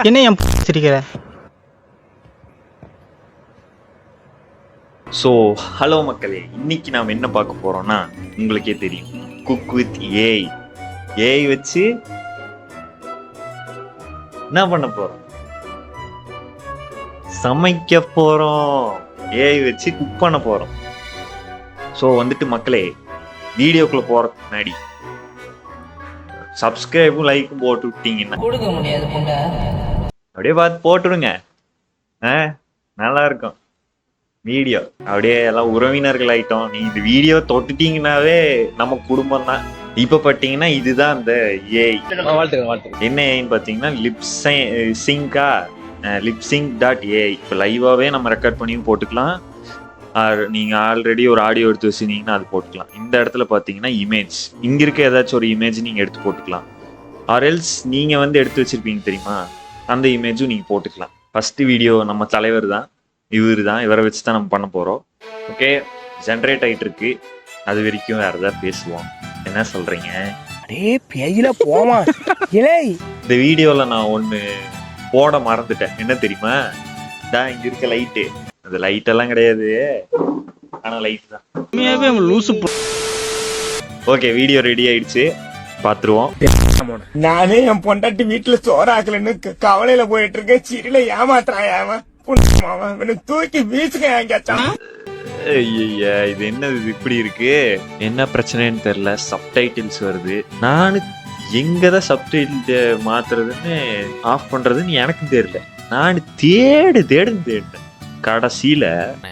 என்ன என் சிரிக்கிற? So hello மக்களே, இன்னைக்கு நாம் என்ன பார்க்க போறோம்னா உங்களுக்கே தெரியும், குக் வித் ஏஐ. ஏஐ வச்சு என்ன பண்ண போறோம்? சமைக்க போறோம். ஏஐ வச்சு குக் பண்ண போறோம். ஸோ வந்துட்டு மக்களே, வீடியோக்குள்ள போறதுக்கு முன்னாடி சப்ஸ்கிரைபும் லைக்கும் போட்டு விட்டீங்கன்னா கொடுக்க முடியாது புண்டை. அப்படியே பார்த்து போட்டுடுங்க. நல்லா இருக்கும் வீடியோ. அப்படியே எல்லாம் உறவினர்கள் ஆயிட்டோம். நீ இந்த வீடியோ தொட்டுட்டீங்கன்னாவே நம்ம குடும்பம் தான். இப்ப பாத்தீங்கன்னா இதுதான் அந்த ஏஐ. என்ன ஏஐன்னு பாத்தீங்கன்னா லிப்சிங்.ai. இப்போ லைவாவே நம்ம ரெக்கார்ட் பண்ணியும் போட்டுக்கலாம். நீங்க ஆல்ரெடி ஒரு ஆடியோ எடுத்து வச்சிருந்தீங்கன்னா அது போட்டுக்கலாம். இந்த இடத்துல பாத்தீங்கன்னா இமேஜ், இங்க இருக்க ஏதாச்சும் ஒரு இமேஜ் நீங்க எடுத்து போட்டுக்கலாம். ஆர் எல்ஸ் நீங்க வந்து எடுத்து வச்சிருப்பீங்க தெரியுமா, அந்த இமேஜும் நீங்க போட்டுக்கலாம். ஃபர்ஸ்ட் வீடியோ நம்ம தலைவர் தான், இவரை வச்சு தான் நம்ம பண்ண போறோம். ஓகே, ஜென்ரேட் ஆயிட்டு இருக்கு. அது வரைக்கும் வேற ஏதாவது பேசுவோம். என்ன சொல்றீங்க? இந்த வீடியோல நான் ஒண்ணு போட மறந்துட்டேன். என்ன தெரியுமா? இங்க இருக்க லைட்டு, அது லைட் எல்லாம் கிடையாது, ஆனா லைட் தான். ஓகே, வீடியோ ரெடி ஆயிடுச்சு, பாத்துருவோம். நானே என் பொண்டாட்டி வீட்டுல சோறாக்கலன்னு கவலையில போயிட்டு இருக்கேன். சிறில ஏமாத்துறான். தூக்கி வீசுங்க. ஐயா, இது என்னது இப்படி இருக்கு? என்ன பிரச்சனைன்னு தெரியல. சப்டைட்டில்ஸ் வருது. நானு எங்கதான் சப்டைட்டில் மாத்துறதுன்னு ஆஃப் பண்றதுன்னு எனக்கும் தெரியல. நான் தேடுன்னு கடைசியில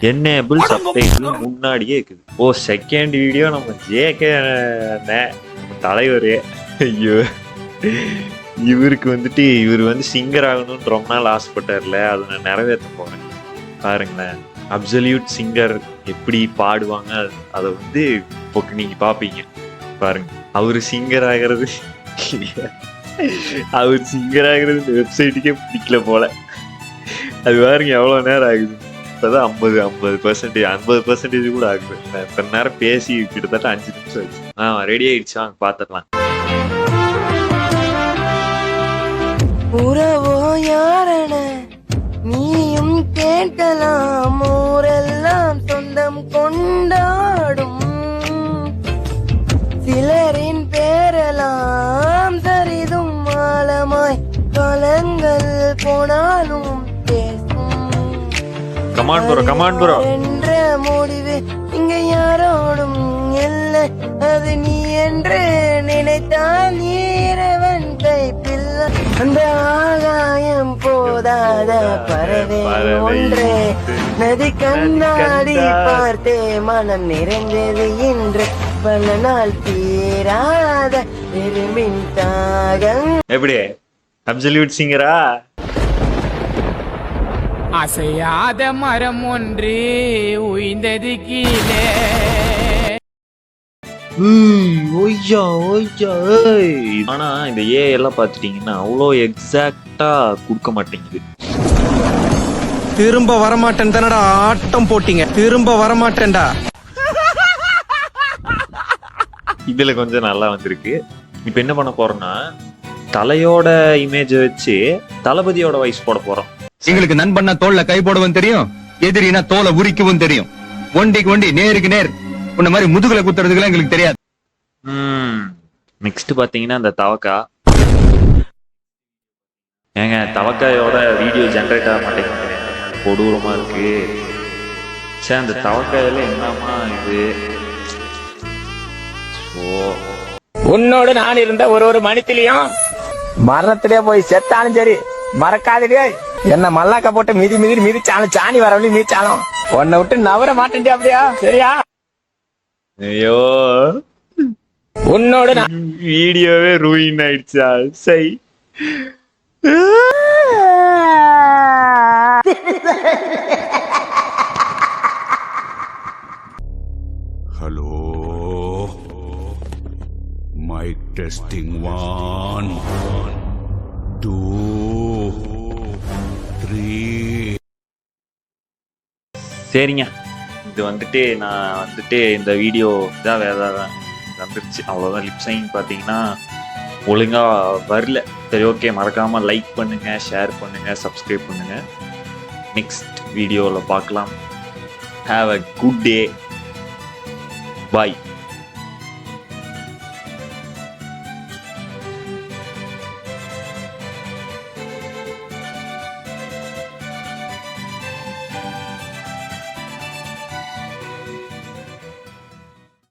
என்னேபிள் சப்டைட்டில் முன்னாடியே இருக்குது. ஓ, செகண்ட் வீடியோ நம்ம ஜேகே தலைவரே. ஐயோ, இவருக்கு வந்துட்டு இவர் வந்து சிங்கர் ஆகணும்னு ரொம்ப நாள் ஆசைப்பட்டார்ல, அதை நான் நிறைவேற்ற போறேன். பாருங்களேன், அப்சல்யூட் சிங்கர் எப்படி பாடுவாங்க அதை வந்து நீங்க பாப்பீங்க. பாருங்க, அவரு சிங்கர் ஆகிறது இந்த வெப்சைட்டுக்கே பிடிக்கல போல. அது பாருங்க எவ்வளவு நேரம் ஆகுது. இப்பதான் 50% கூட ஆகுது. இத்தனை நேரம் பேசி கிட்டத்தட்ட 5 நிமிஷம் ஆச்சு. ரெடி ஆயிடுச்சு, வாங்க பாத்துடலாம். உறவோ யாரென நீயும் கேட்கலாம். ஊரெல்லாம் சொந்தம் கொண்டாடும் சிலரின் பேரெல்லாம் சரிதும் ஆழமாய் காலங்கள் போனாலும் என்ற முடிவு இங்க யாரோடும் இல்லை. அது நீ என்று நினைத்தால் நீரவன் கைப்பில்லை. அந்த ஆகாயம் போதாத பறவை ஒன்றே நதி கண்ணாடி பார்த்தே மனம் நிறைந்தது என்று பல நாள் தீராத எறும்பின் தாகம். எப்படி அப்சல்யூட் சிங்கரா? அசையாத மரம் ஒன்று உய்ந்தது கீழே. ஆனா இந்த ஏ எல்லாம் பாத்துட்டீங்கன்னா அவ்வளோ எக்ஸாக்டா கொடுக்க மாட்டேங்குது. திரும்ப வரமாட்டேன் தானடா ஆட்டம் போட்டீங்க. திரும்ப வரமாட்டேன்டா. இதுல கொஞ்சம் நல்லா வந்திருக்கு. இப்ப என்ன பண்ண போறோம்னா, தலையோட இமேஜ் வச்சு தளபதியோட வாய்ஸ் போட போறோம். எங்களுக்கு நண்பன்னா தோல்ல கை போடவும் தெரியும், எதிரினா தோலை உரிக்கவும் தெரியும். ஒண்டிக்கு ஒண்டி நேருக்கு நேர் உன்ன மாதிரி முதுகுல குத்துறதுக்குலாம் எங்களுக்கு தெரியாது. நெக்ஸ்ட் பாத்தீங்கன்னா இந்த தவக்கா. ஏங்க, தவக்காயோட வீடியோ ஜென்ரேட் ஆக மாட்டேங்குது, கொடூரமா இருக்கு. சரி, அந்த தவக்காயில என்னமா இது? உன்னோடு நான் இருந்த ஒரு மணித்திலையும் மரணத்திலே போய் செத்தாலும் சரி மறக்காதே. என்ன மல்லாக்க போட்டு மிதிச்சாலும் சாணி வரவழையும் மிதிச்சாலும் உன்னை விட்டு நவர மாட்டேன். அப்படியா? சரியா? ஐயோ, உன்னோட வீடியோவே ரூயின் ஆயிடுச்சா? சரி, ஹலோ, மைக் டெஸ்டிங் 1 2 3. சரிங்க, இது வந்துட்டு நான் இந்த வீடியோ தான் வேற வந்துருச்சு. அவ்வளோதான். லிப்சைன் பார்த்தீங்கன்னா ஒழுங்கா வரல. சரி, ஓகே, மறக்காம லைக் பண்ணுங்க, ஷேர் பண்ணுங்க, சப்ஸ்கிரைப் பண்ணுங்க. நெக்ஸ்ட் வீடியோவில் பார்க்கலாம். Have a good day. Bye.